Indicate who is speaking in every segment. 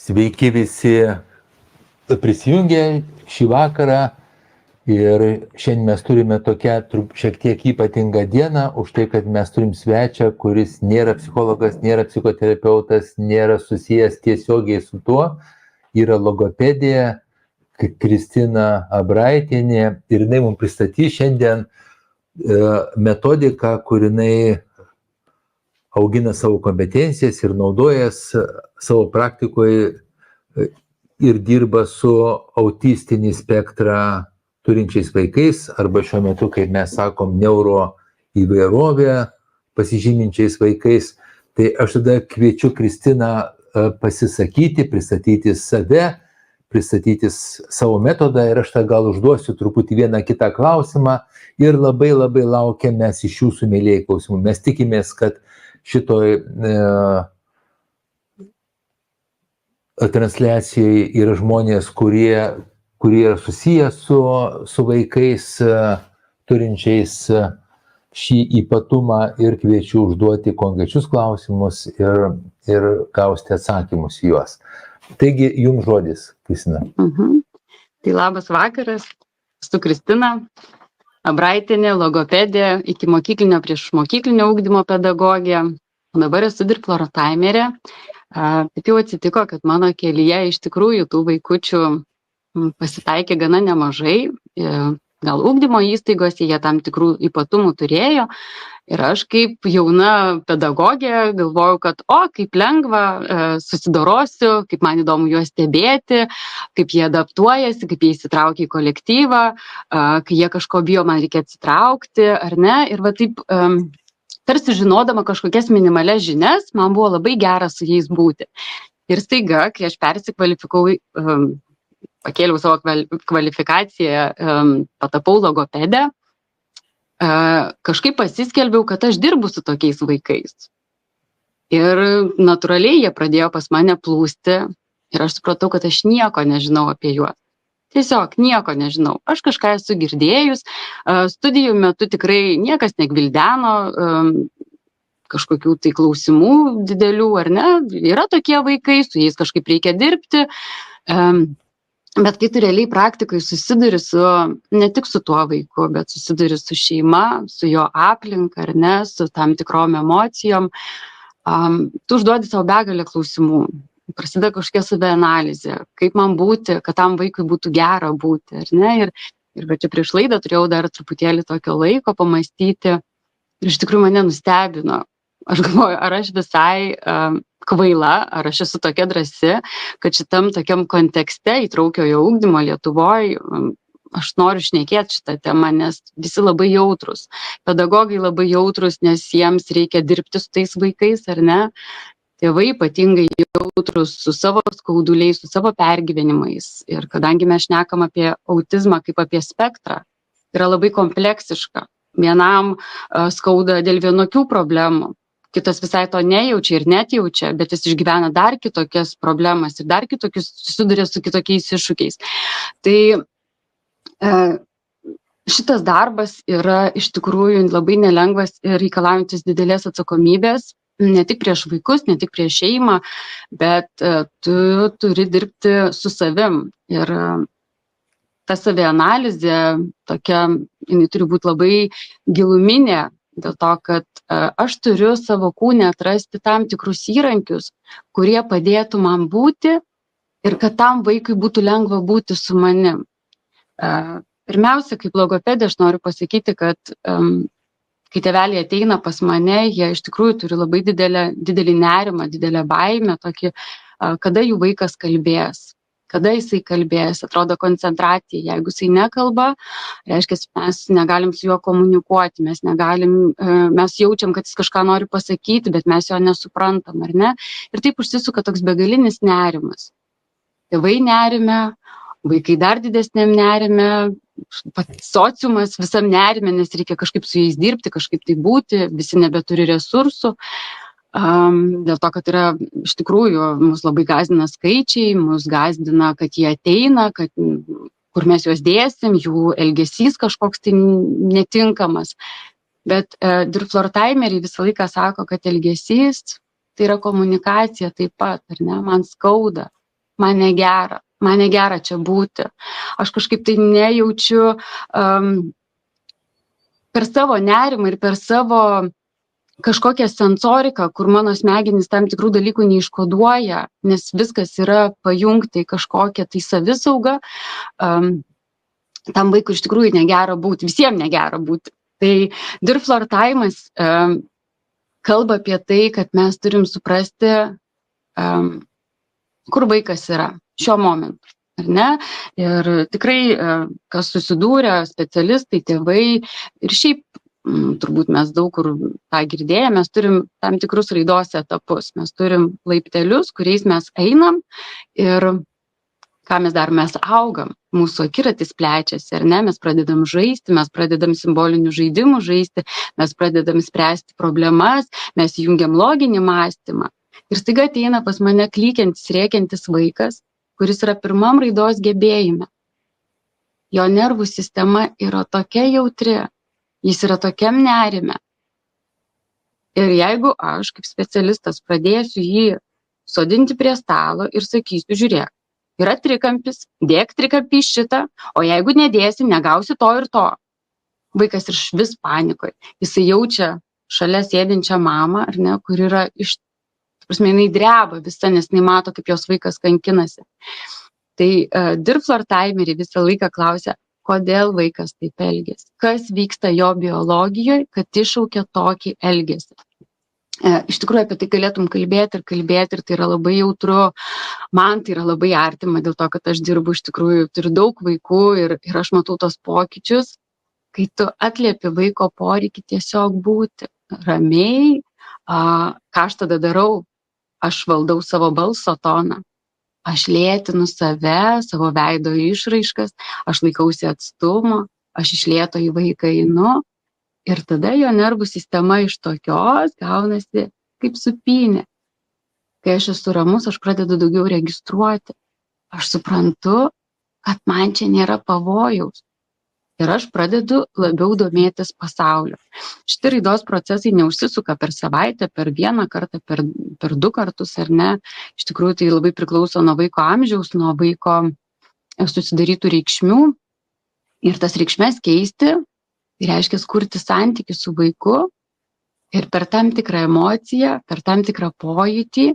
Speaker 1: Sveiki visi prisijungę šį vakarą ir šiandien mes turime tokią šiek tiek ypatingą dieną už tai, kad mes turim svečią, kuris nėra psichologas, nėra psichoterapeutas, nėra susijęs tiesiogiai su tuo, yra logopedija Kristina Abraitienė ir jinai mums pristatys šiandien metodiką, kur jinai augina savo kompetencijas ir naudojas savo praktikoje ir dirba su autistinį spektrą turinčiais vaikais arba šiuo metu, kaip mes sakom, neuro įvairovę pasižyminčiais vaikais. Tai aš tada kviečiu Kristiną pasisakyti, pristatyti save, pristatyti savo metodą ir aš tada gal užduosiu truputį vieną kitą klausimą ir labai laukiam mes iš jūsų, mėlėjai, klausimų. Mes tikimės, kad šitoj transliacijai yra žmonės, kurie yra susiję su vaikais turinčiais šį ypatumą ir kviečiu užduoti konkrečius klausimus ir gausti atsakymus į juos. Taigi, jums žodis, Kristina.
Speaker 2: Tai labas vakaras, esu Kristina Abraitienė, logopedė, iki mokyklinio prieš mokyklinio ugdymo pedagogė. Dabar esu diplorotaimerė. Taip jau atsitiko, kad mano kelyje iš tikrųjų tų vaikučių pasitaikė gana nemažai. Gal ugdymo įstaigose jie tam tikrų ypatumų turėjo. Ir aš kaip jauna pedagogė galvojau, kad kaip lengva susidorosiu, kaip man įdomu juos stebėti, kaip jie adaptuojasi, kaip jie įsitraukia į kolektyvą, kai jie kažko bijo, man reikia atsitraukti, ar ne. Ir va taip, tarsi žinodama kažkokias minimalias žinias, man buvo labai gera su jais būti. Ir staiga, kai aš persikvalifikavau, pakėliau savo kvalifikaciją, patapau logopedę, kažkaip pasiskelbiau, kad aš dirbu su tokiais vaikais. Ir natūraliai jie pradėjo pas mane plūsti ir aš supratau, kad aš nieko nežinau apie juos. Tiesiog nieko nežinau. Aš kažką esu girdėjus, studijų metu tikrai niekas negvildeno kažkokių tai klausimų didelių, ar ne? Yra tokie vaikai, su jais kažkaip reikia dirbti. Bet kai tu realiai praktikoje susiduri ne tik su tuo vaiku, bet susiduri su šeima, su jo aplinka, ar ne, su tam tikrom emocijom, tu užduodi savo begalę klausimų. Prasideda kažkokia savianalizė, kaip man būti, kad tam vaikui būtų gera būti, ar ne. Ir čia prieš laidą turėjau dar truputėlį tokio laiko pamastyti ir iš tikrųjų mane nustebino. Aš galvoju, ar aš visai kvaila, ar aš esu tokia drąsi, kad šitam tokiam kontekste įtraukiojo ugdymo Lietuvoje aš noriu šnekėti šitą temą, nes visi labai jautrus. Pedagogai labai jautrus, nes jiems reikia dirbti su tais vaikais, ar ne. Tėvai ypatingai jautrus su savo skauduliais, su savo pergyvenimais. Ir kadangi mes šnekam apie autizmą kaip apie spektrą, yra labai kompleksiška. Vienam skauda dėl vienokių problemų, kitas visai to nejaučia ir net jaučia, bet jis išgyvena dar kitokias problemas ir dar kitokius, susiduria su kitokiais iššūkiais. Tai šitas darbas yra iš tikrųjų labai nelengvas ir reikalaujantis didelės atsakomybės, ne tik prieš vaikus, ne tik prieš šeimą, bet tu turi dirbti su savim. Ir ta savianalizė tokia, jinai turi būti labai giluminė, dėl to, kad aš turiu savo kūne atrasti tam tikrus įrankius, kurie padėtų man būti ir kad tam vaikui būtų lengva būti su manim. Pirmiausia, kaip logopedė, aš noriu pasakyti, kad kai tėveliai ateina pas mane, jie iš tikrųjų turi labai didelį nerimą, didelę baimę, tokį, kada jų vaikas kalbės. Kada jisai kalbės, atrodo koncentracija. Jeigu jisai nekalba, reiškia, mes negalim su juo komunikuoti, mes jaučiam, kad jis kažką nori pasakyti, bet mes jo nesuprantam, ar ne? Ir taip užsisuka toks begalinis nerimas. Tėvai nerime, vaikai dar didesniam nerime, sociumas visam nerime, nes reikia kažkaip su jais dirbti, kažkaip tai būti, visi nebeturi resursų. Dėl to, kad yra iš tikrųjų mus labai gąsdina skaičiai, mus gąsdina, kad jie ateina, kur mes juos dėsim, jų elgesys kažkoks tai netinkamas. Bet diplortaimeriai visą laiką sako, kad elgesys tai yra komunikacija taip pat, ar ne, man skauda. man negera čia būti. Aš kažkaip tai nejaučiu per savo nerimą ir per savo kažkokią sensoriką, kur mano smegenys tam tikrų dalykų neiškoduoja, nes viskas yra pajungta į kažkokią tai savisaugą, tam vaikui iš tikrųjų negera būti, visiems negera būti. Tai dirflirtavimas kalba apie tai, kad mes turim suprasti, kur vaikas yra šiuo momentu, ar ne? Ir tikrai, kas susidūrė, specialistai, tėvai ir šiaip turbūt mes daug kur tą girdėję, mes turim tam tikrus raidos etapus, mes turim laiptelius, kuriais mes einam ir ką mes darom, mes augam, mūsų akiratis plečiasi, ar ne, mes pradedam žaisti, mes pradedam simbolinių žaidimų žaisti, mes pradedam spręsti problemas, mes jungiam loginį mąstymą. Ir staiga ateina pas mane klykiantis, rėkiantis vaikas, kuris yra pirmam raidos gebėjime. Jo nervų sistema yra tokia jautri, jis yra tokiam nerime. Ir jeigu aš, kaip specialistas, pradėsiu jį sodinti prie stalo ir sakysiu, žiūrėk, yra trikampis, dėk trikampį šitą, o jeigu nedėsi, negausi to ir to. Vaikas ir vis panikoje. Jisai jaučia šalia sėdinčią mamą, ar ne, kur yra jinai dreba visa, nes jinai mato, kaip jos vaikas kankinasi. Tai dirflirtaimeriai visą laiką klausia, kodėl vaikas taip elgiasi, kas vyksta jo biologijoje, kad iššaukia tokį elgesį. Iš tikrųjų apie tai galėtum kalbėti ir tai yra labai jautru, man tai yra labai artima, dėl to, kad aš dirbu, iš tikrųjų turiu daug vaikų ir aš matau tos pokyčius, kai tu atliepi vaiko poreikį tiesiog būti ramiai, ką aš tada darau, aš valdau savo balso toną. Aš lėtinu save, savo veido išraiškas, aš laikausi atstumo, aš iš lėto į vaiką einu ir tada jo nervų sistema iš tokios gaunasi kaip supynė. Kai aš esu ramus, aš pradedu daugiau registruoti. Aš suprantu, kad man čia nėra pavojaus. Ir aš pradedu labiau domėtis pasauliu. Šitie raidos procesai neužsisuka per savaitę, per vieną kartą, per 2 kartus, ar ne. Iš tikrųjų, tai labai priklauso nuo vaiko amžiaus, nuo vaiko susidarytų reikšmių. Ir tas reikšmes keisti, tai reiškia kurti santykių su vaiku ir per tam tikrą emociją, per tam tikrą pojūtį,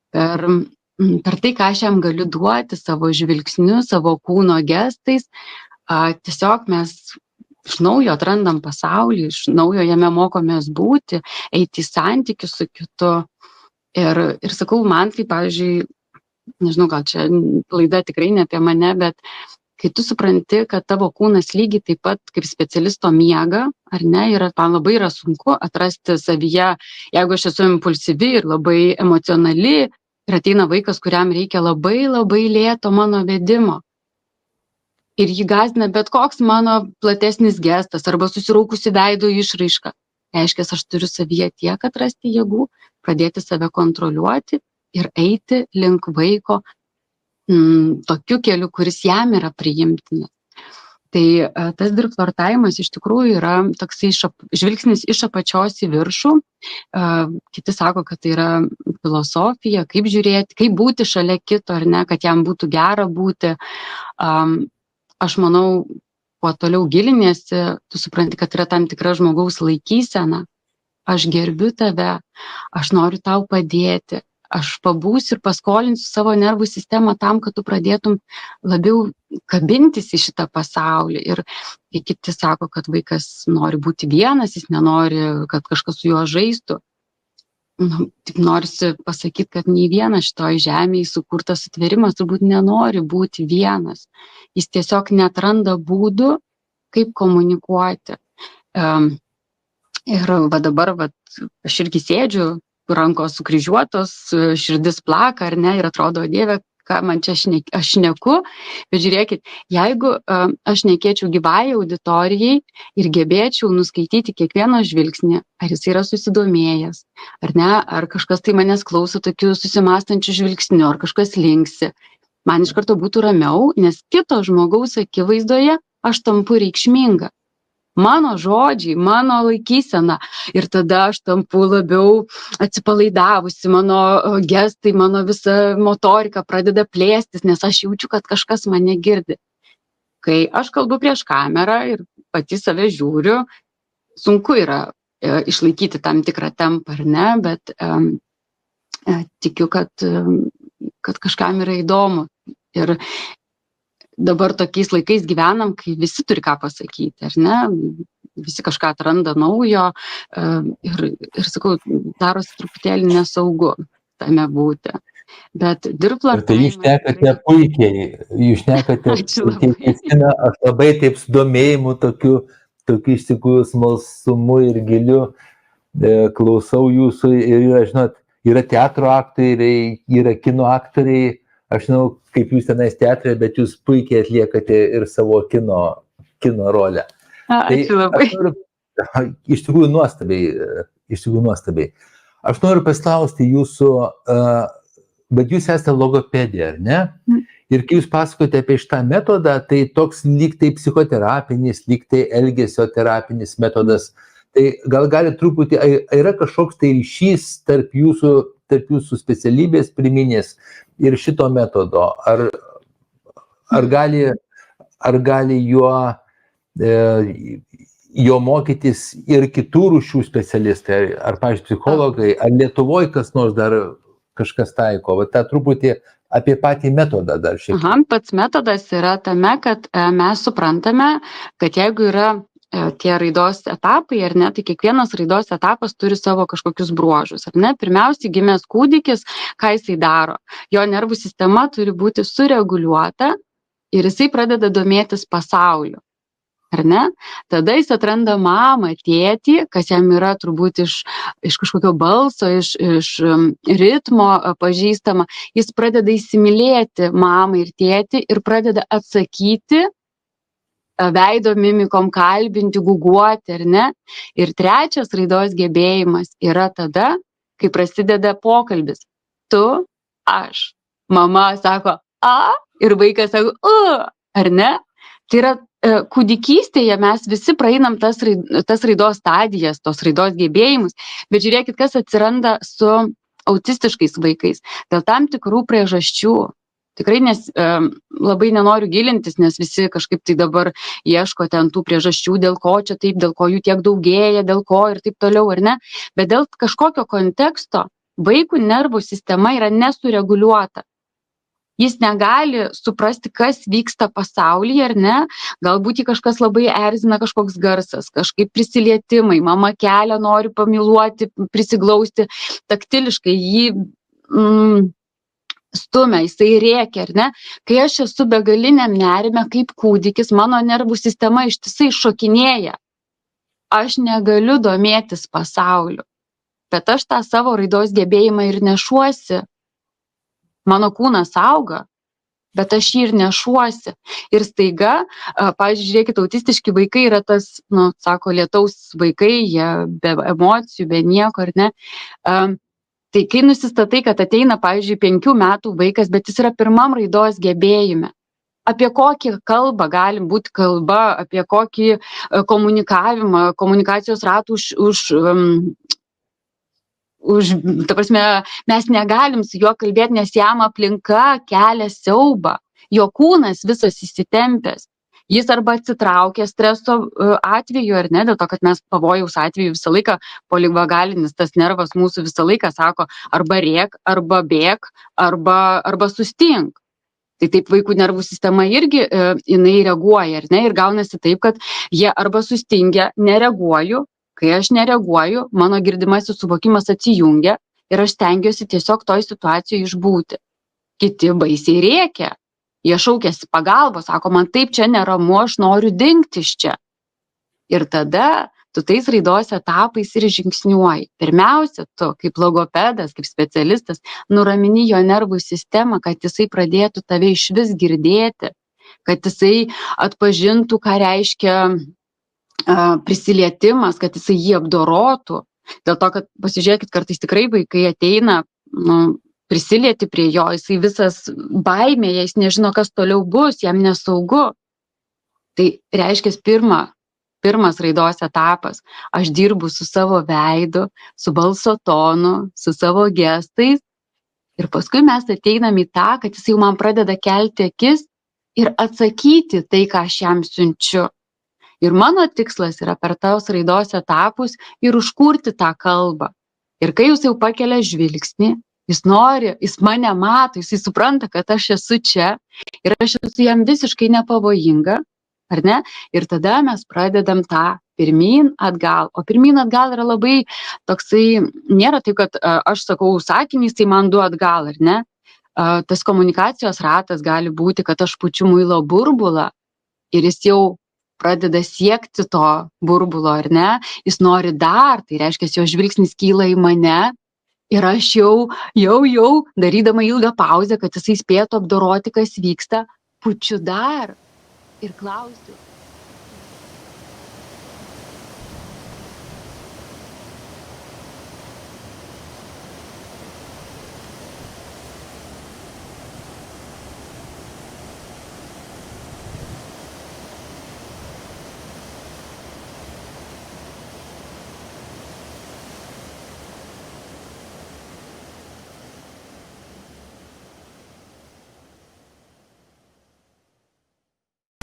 Speaker 2: per tai, ką aš jam galiu duoti savo žvilgsniu, savo kūno gestais, tiesiog mes iš naujo atrandam pasaulį, iš naujo jame mokomės būti, eiti į santykius su kitu. Ir sakau, man tai, pavyzdžiui, nežinau, gal čia laida tikrai ne apie mane, bet kai tu supranti, kad tavo kūnas lygiai taip pat kaip specialisto miega, ar ne, ir man labai yra sunku atrasti savyje, jeigu aš esu impulsyvi ir labai emocionali, ir ateina vaikas, kuriam reikia labai labai lėto mano vedimo. Ir jį gąsdina bet koks mano platesnis gestas arba susiraukusi veido išraiška. Reiškia, aš turiu savyje tiek atrasti jėgų, pradėti save kontroliuoti ir eiti link vaiko tokiu keliu, kuris jam yra priimtinas. Tai tas dirflirtavimas iš tikrųjų yra toksai žvilgsnis iš apačios į viršų. Kiti sako, kad tai yra filosofija, kaip žiūrėti, kaip būti šalia kito, ar ne, kad jam būtų gera būti. Aš manau, kuo toliau giliniesi, tu supranti, kad yra tam tikra žmogaus laikysena. Aš gerbiu tave, aš noriu tau padėti, aš pabūsiu ir paskolinsiu savo nervų sistemą tam, kad tu pradėtum labiau kabintis į šitą pasaulį. Ir kiti sako, kad vaikas nori būti vienas, jis nenori, kad kažkas su juo žaistų. Tik norisi pasakyti, kad nei vienas šitoj žemėje sukurtas sutvėrimas turbūt nenori būti vienas. Jis tiesiog neatranda būdų, kaip komunikuoti. Ir dabar aš irgi sėdžiu, rankos sukryžiuotos, širdis plaka, ar ne, ir atrodo, Dieve, ką man čia aš šneku, bet žiūrėkit, jeigu aš šnekėčiau gyvai auditorijai ir gebėčiau nuskaityti kiekvieno žvilgsnį, ar jis yra susidomėjęs, ar ne, ar kažkas tai manęs klauso tokiu susimastančiu žvilgsniu, ar kažkas linksi, man iš karto būtų ramiau, nes kito žmogaus akivaizdoje aš tampu reikšminga. mano žodžiai, mano laikysena. Ir tada aš tampu labiau atsipalaidavusi, mano gestai, mano visa motorika pradeda plėstis, nes aš jaučiu, kad kažkas mane girdi. Kai aš kalbu prieš kamerą ir pati save žiūriu, sunku yra išlaikyti tam tikrą tempą, ar ne, bet tikiu, kad kažkam yra įdomu. Ir dabar tokiais laikais gyvenam, kai visi turi ką pasakyti, ar ne? Visi kažką atranda naujo ir sakau, darosi truputėlį nesaugu tame būti. Bet
Speaker 1: Ir tai jūs šnekate puikiai, jūs šnekate puikiai, Kristina, aš labai taip sudomėjimu, tokiu iš tikrųjų smalsumu ir giliu klausau jūsų ir yra, žinot, yra teatro aktoriai, yra kino aktoriai, aš žinau, kaip jūs tenais teatre, bet jūs puikiai atliekate ir savo kino rolę.
Speaker 2: Ačiū labai.
Speaker 1: Iš tikrųjų nuostabiai. Aš noriu paklausti jūsų, bet jūs esate logopedė, ar ne? Ir kai jūs pasakote apie šitą metodą, tai toks lyg tai psichoterapinis, lyg tai elgesio terapinis metodas, tai gal gali truputį, yra kažkoks tai ryšys tarp jūsų specialybės priminės ir šito metodo, ar gali jo mokytis ir kitų rūšių specialistai, ar pavyzdžiui, psichologai, ar Lietuvoje kas nors dar kažkas taiko, va tą truputį apie patį metodą dar šiek tiek.
Speaker 2: Pats metodas yra tame, kad mes suprantame, kad jeigu yra tie raidos etapai, ar ne, tai kiekvienas raidos etapas turi savo kažkokius bruožus, ar ne. Pirmiausiai gimęs kūdikis, ką jisai daro? Jo nervų sistema turi būti sureguliuota ir jisai pradeda domėtis pasauliu. Ar ne? Tada jis atranda mamą, tėtį, kas jam yra turbūt iš kažkokio balso, iš ritmo pažįstama. Jis pradeda įsimylėti mamą ir tėtį ir pradeda atsakyti veido mimikom, kalbinti, guguoti, ar ne? Ir trečias raidos gebėjimas yra tada, kai prasideda pokalbis. Tu, aš. Mama sako, ir vaikas sako, ar ne? Tai yra kūdikystėje mes visi praeinam tas raidos stadijas, tos raidos gebėjimus, bet žiūrėkit, kas atsiranda su autistiškais vaikais. Dėl tam tikrų priežasčių. Tikrai labai nenoriu gilintis, nes visi kažkaip tai dabar ieško ten tų priežasčių, dėl ko čia taip, dėl ko jų tiek daugėja, dėl ko ir taip toliau, ar ne. Bet dėl kažkokio konteksto vaikų nervų sistema yra nesureguliuota. Jis negali suprasti, kas vyksta pasaulyje, ar ne. Galbūt jį kažkas labai erzina, kažkoks garsas, kažkaip prisilietimai, mama kelia, nori pamiluoti, prisiglausti, taktiliškai jį stumia, jisai rėkia, ar ne. Kai aš esu begaliniam nerime kaip kūdikis, mano nervų sistema ištisai šokinėja. Aš negaliu domėtis pasauliu, bet aš tą savo raidos gebėjimą ir nešuosi. Mano kūnas auga, bet aš jį ir nešuosi. Ir staiga, pavyzdžiui, žiūrėkit, autistiški vaikai yra tas, sako, lietaus vaikai, jie be emocijų, be nieko, ar ne. Tai kai nusistatai, kad ateina, pavyzdžiui, 5 metų vaikas, bet jis yra pirmam raidos gebėjime. Apie kokį kalbą gali būti kalba, apie kokį komunikavimą, komunikacijos ratų ta prasme, mes negalim su juo kalbėti, nes jam aplinka kelia siaubą. Jo kūnas visas įsitempęs. Jis arba atsitraukia streso atveju, ar ne, dėl to, kad mes pavojaus atveju visą laiką, polivagalinis tas nervas mūsų visą laiką sako, arba rėk, arba bėk, arba sustink. Tai taip vaikų nervų sistema irgi jinai reaguoja, ar ne, ir gaunasi taip, kad jie arba sustingia, nereaguoju. Kai aš nereaguoju, mano girdimasis suvokimas atsijungia ir aš stengiuosi tiesiog toj situacijoje išbūti. Kiti baisiai rėkia. Jie šaukiasi pagalbos, sako, man taip čia neramu, aš noriu dingti iš čia. Ir tada tu tais raidos etapais ir žingsniuoji. Pirmiausia, tu kaip logopedas, kaip specialistas, nuramini jo nervų sistemą, kad jisai pradėtų tave išvis girdėti, kad jisai atpažintų, ką reiškia prisilietimas, kad jisai jį apdorotų. Dėl to, kad pasižiūrėkit, kartais tikrai vaikai ateina, prisilieti prie jo, jisai visas baimėje, jis nežino, kas toliau bus, jam nesaugu. Tai reiškia, pirmas raidos etapas. Aš dirbu su savo veidu, su balso tonu, su savo gestais. Ir paskui mes ateinam į tą, kad jis jau man pradeda kelti akis ir atsakyti tai, ką aš jam siunčiu. Ir mano tikslas yra per tos raidos etapus ir užkurti tą kalbą. Ir kai jūs jau pakelia žvilgsnį, jis mane mato, jis supranta, kad aš esu čia ir aš esu jam visiškai nepavojinga, ar ne? Ir tada mes pradedam tą pirmyn atgal. O pirmyn atgal yra labai toksai, nėra taip, kad aš sakau sakinys, tai man du atgal, ar ne? Tas komunikacijos ratas gali būti, kad aš pučiu muilo burbulą ir jis jau pradeda siekti to burbulo, ar ne? Jis nori dar, tai reiškia, jo žvilgsnis kyla į mane ir aš jau, darydama ilgą pauzę, kad jisai spėtų apdoroti, kas vyksta, pučiu dar ir klausiu.